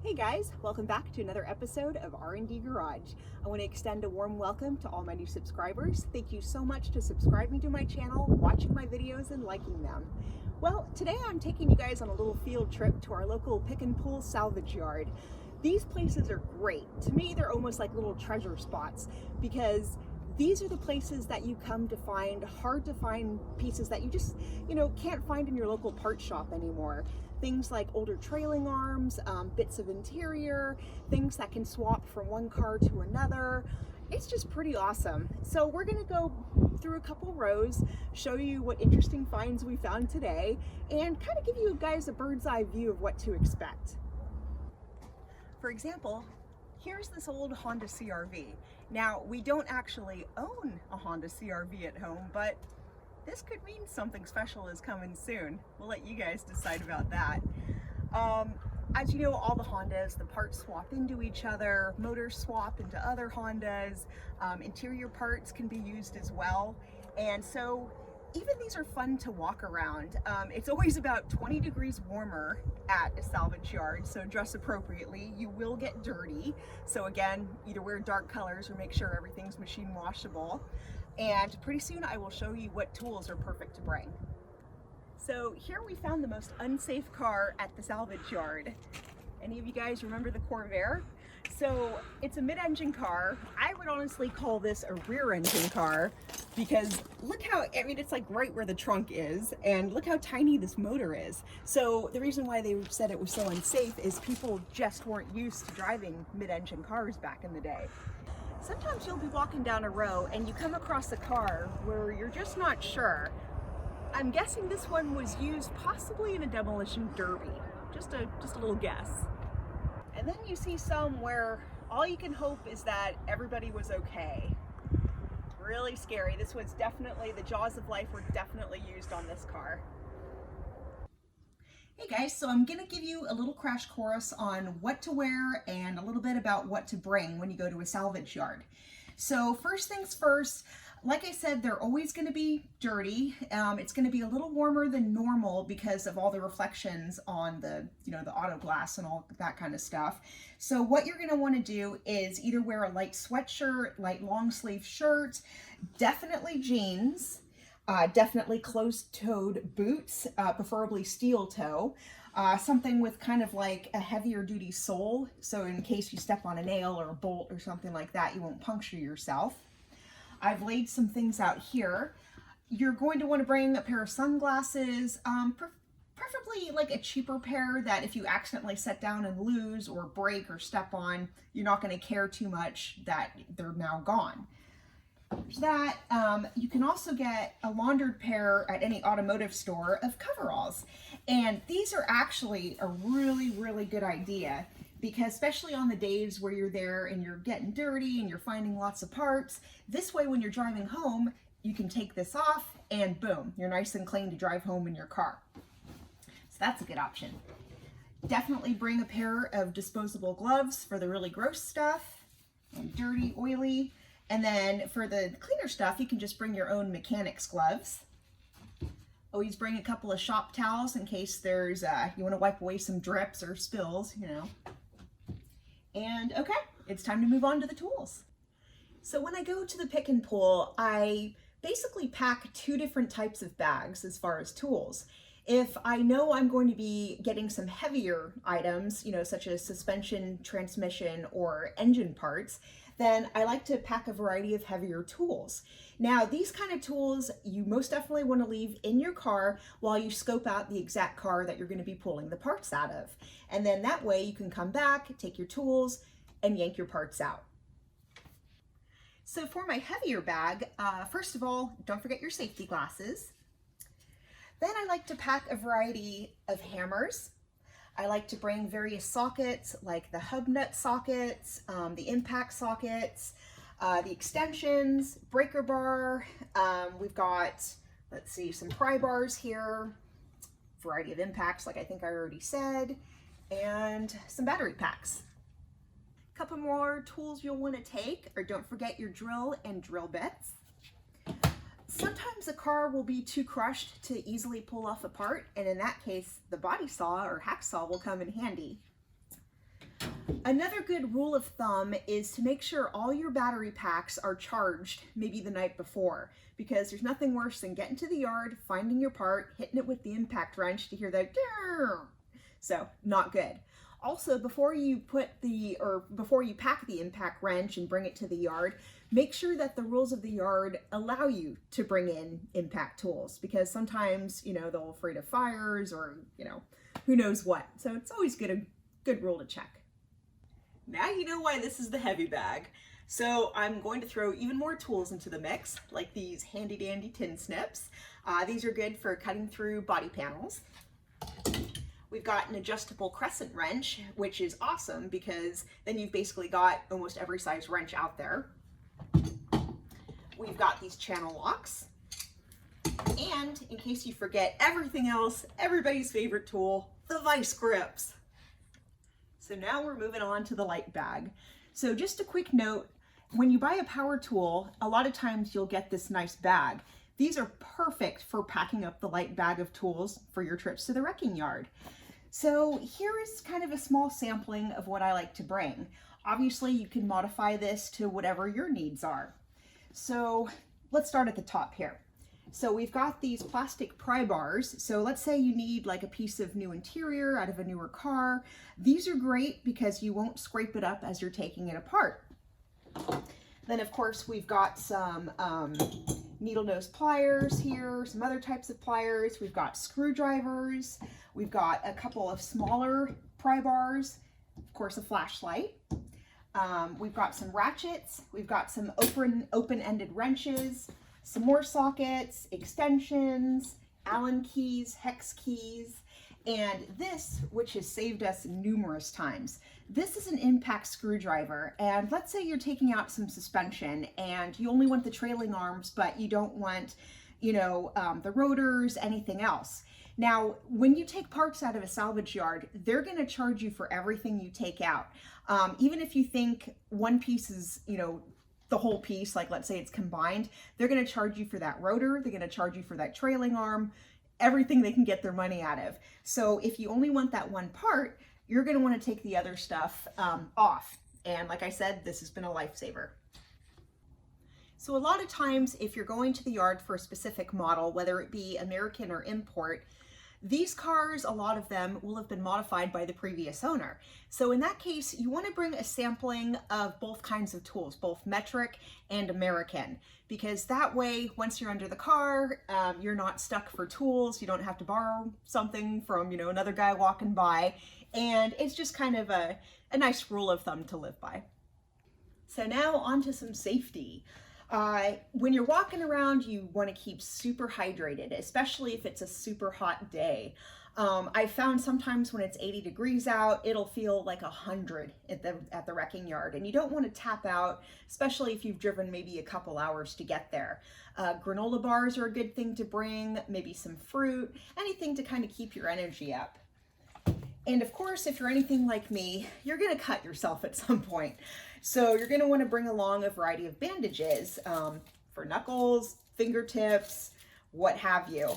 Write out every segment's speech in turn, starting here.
Hey guys, welcome back to another episode of R&D Garage. I want to extend a warm welcome to all my new subscribers. Thank you so much to subscribing to my channel, watching my videos, and liking them. Well, today I'm taking you guys on a little field trip to our local pick and pull salvage yard. These places are great. To me, they're almost like little treasure spots because these are the places that you come to find hard to find pieces that you just, can't find in your local part shop anymore. Things like older trailing arms, bits of interior, things that can swap from one car to another. It's just pretty awesome. So we're gonna go through a couple rows, show you what interesting finds we found today, and kind of give you guys a bird's eye view of what to expect. For example, here's this old Honda CR-V. Now, we don't actually own a Honda CR-V at home, but this could mean something special is coming soon. We'll let you guys decide about that. As you know, all the Hondas, the parts swap into each other, motors swap into other Hondas, interior parts can be used as well. And so even these are fun to walk around. It's always about 20 degrees warmer at a salvage yard, so dress appropriately. You will get dirty. So again, either wear dark colors or make sure everything's machine washable. And pretty soon I will show you what tools are perfect to bring. So here we found the most unsafe car at the salvage yard. Any of you guys remember the Corvair? So it's a mid-engine car. I would honestly call this a rear-engine car because look how, it's like right where the trunk is, and look how tiny this motor is. So the reason why they said it was so unsafe is people just weren't used to driving mid-engine cars back in the day. Sometimes you'll be walking down a row and you come across a car where you're just not sure. I'm guessing this one was used possibly in a demolition derby. Just a little guess. And then you see some where all you can hope is that everybody was okay. Really scary. This was definitely, the jaws of life were definitely used on this car. Hey guys, so I'm gonna give you a little crash course on what to wear and a little bit about what to bring when you go to a salvage yard. So first things first, like I said, they're always going to be dirty. It's going to be a little warmer than normal because of all the reflections on the, the auto glass and all that kind of stuff. So what you're going to want to do is either wear a light sweatshirt, light long sleeve shirt, definitely jeans, definitely closed-toed boots, preferably steel toe. Something with kind of like a heavier duty sole, so in case you step on a nail or a bolt or something like that, you won't puncture yourself. I've laid some things out here. You're going to want to bring a pair of sunglasses, preferably like a cheaper pair that if you accidentally set down and lose or break or step on, you're not going to care too much that they're now gone. There's that. You can also get a laundered pair at any automotive store of coveralls. And these are actually a really, really good idea because especially on the days where you're there and you're getting dirty and you're finding lots of parts, this way when you're driving home, you can take this off and boom, you're nice and clean to drive home in your car. So that's a good option. Definitely bring a pair of disposable gloves for the really gross stuff and dirty, oily. And then for the cleaner stuff, you can just bring your own mechanic's gloves. Always bring a couple of shop towels in case there's, you want to wipe away some drips or spills, And okay, it's time to move on to the tools. So when I go to the pick and pull, I basically pack two different types of bags as far as tools. If I know I'm going to be getting some heavier items, such as suspension, transmission, or engine parts, then I like to pack a variety of heavier tools. Now, these kind of tools you most definitely want to leave in your car while you scope out the exact car that you're going to be pulling the parts out of. And then that way you can come back, take your tools, and yank your parts out. So for my heavier bag, first of all, don't forget your safety glasses. Then I like to pack a variety of hammers. I like to bring various sockets like the hub nut sockets, the impact sockets, the extensions, breaker bar. We've got, let's see, some pry bars here, variety of impacts like I think I already said, and some battery packs. A couple more tools you'll want to take, or don't forget your drill and drill bits. Sometimes a car will be too crushed to easily pull off a part, and in that case, the body saw or hacksaw will come in handy. Another good rule of thumb is to make sure all your battery packs are charged maybe the night before, because there's nothing worse than getting to the yard, finding your part, hitting it with the impact wrench to hear that "grrr." So not good. Also, before you pack the impact wrench and bring it to the yard, make sure that the rules of the yard allow you to bring in impact tools, because sometimes, they're afraid of fires or, who knows what. So it's always a good rule to check. Now you know why this is the heavy bag. So I'm going to throw even more tools into the mix, like these handy dandy tin snips. These are good for cutting through body panels. We've got an adjustable crescent wrench, which is awesome because then you've basically got almost every size wrench out there. We've got these channel locks. And in case you forget everything else, everybody's favorite tool, the vice grips. So now we're moving on to the light bag. So just a quick note, when you buy a power tool, a lot of times you'll get this nice bag. These are perfect for packing up the light bag of tools for your trips to the wrecking yard. So here is kind of a small sampling of what I like to bring. Obviously you can modify this to whatever your needs are. So let's start at the top here. So we've got these plastic pry bars. So let's say you need like a piece of new interior out of a newer car. These are great because you won't scrape it up as you're taking it apart. Then of course we've got some needle nose pliers here, some other types of pliers. We've got screwdrivers. We've got a couple of smaller pry bars, of course a flashlight. We've got some ratchets. We've got some open-ended wrenches, some more sockets, extensions, Allen keys, hex keys, and this, which has saved us numerous times. This is an impact screwdriver, and let's say you're taking out some suspension and you only want the trailing arms, but you don't want, the rotors, anything else. Now, when you take parts out of a salvage yard, they're going to charge you for everything you take out. Even if you think one piece is, the whole piece, like let's say it's combined, they're going to charge you for that rotor, they're going to charge you for that trailing arm, everything they can get their money out of. So if you only want that one part, you're going to want to take the other stuff off. And like I said, this has been a lifesaver. So a lot of times if you're going to the yard for a specific model, whether it be American or import, these cars, a lot of them will have been modified by the previous owner. So in that case, you want to bring a sampling of both kinds of tools, both metric and American, because that way, once you're under the car, you're not stuck for tools. You don't have to borrow something from, another guy walking by. And it's just kind of a nice rule of thumb to live by. So now on to some safety. When you're walking around, you want to keep super hydrated, especially if it's a super hot day. I found sometimes when it's 80 degrees out, it'll feel like 100 at the wrecking yard, and you don't want to tap out, especially if you've driven maybe a couple hours to get there. Granola bars are a good thing to bring, maybe some fruit, anything to kind of keep your energy up. And of course, if you're anything like me, you're going to cut yourself at some point. So you're going to want to bring along a variety of bandages for knuckles, fingertips, what have you.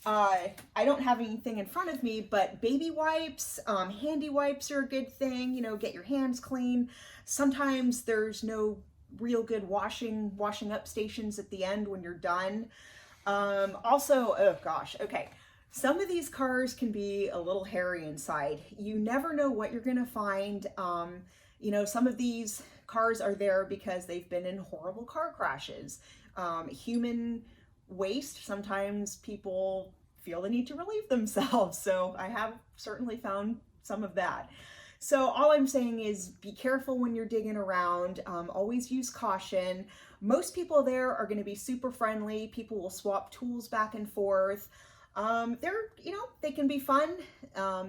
I don't have anything in front of me, but baby wipes, handy wipes are a good thing, get your hands clean. Sometimes there's no real good washing up stations at the end when you're done. Also, oh gosh, okay. Some of these cars can be a little hairy inside. You never know what you're gonna find. Some of these cars are there because they've been in horrible car crashes. Human waste, sometimes people feel the need to relieve themselves. So I have certainly found some of that. So all I'm saying is be careful when you're digging around, always use caution. Most people there are gonna be super friendly. People will swap tools back and forth. They can be fun,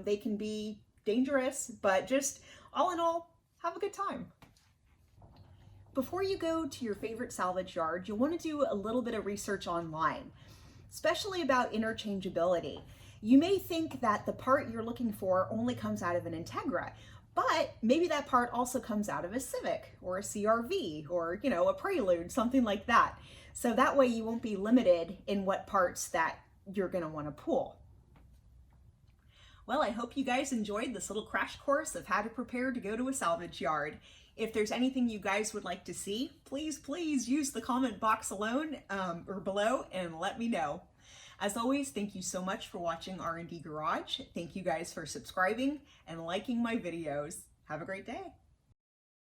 they can be dangerous, but just all in all, have a good time. Before you go to your favorite salvage yard, you'll want to do a little bit of research online, especially about interchangeability. You may think that the part you're looking for only comes out of an Integra, but maybe that part also comes out of a Civic or a CR-V or, a Prelude, something like that. So that way you won't be limited in what parts that you're going to want to pull. Well, I hope you guys enjoyed this little crash course of how to prepare to go to a salvage yard. If there's anything you guys would like to see, please use the comment box or below and let me know. As always, thank you so much for watching R&D Garage. Thank you guys for subscribing and liking my videos. Have a great day.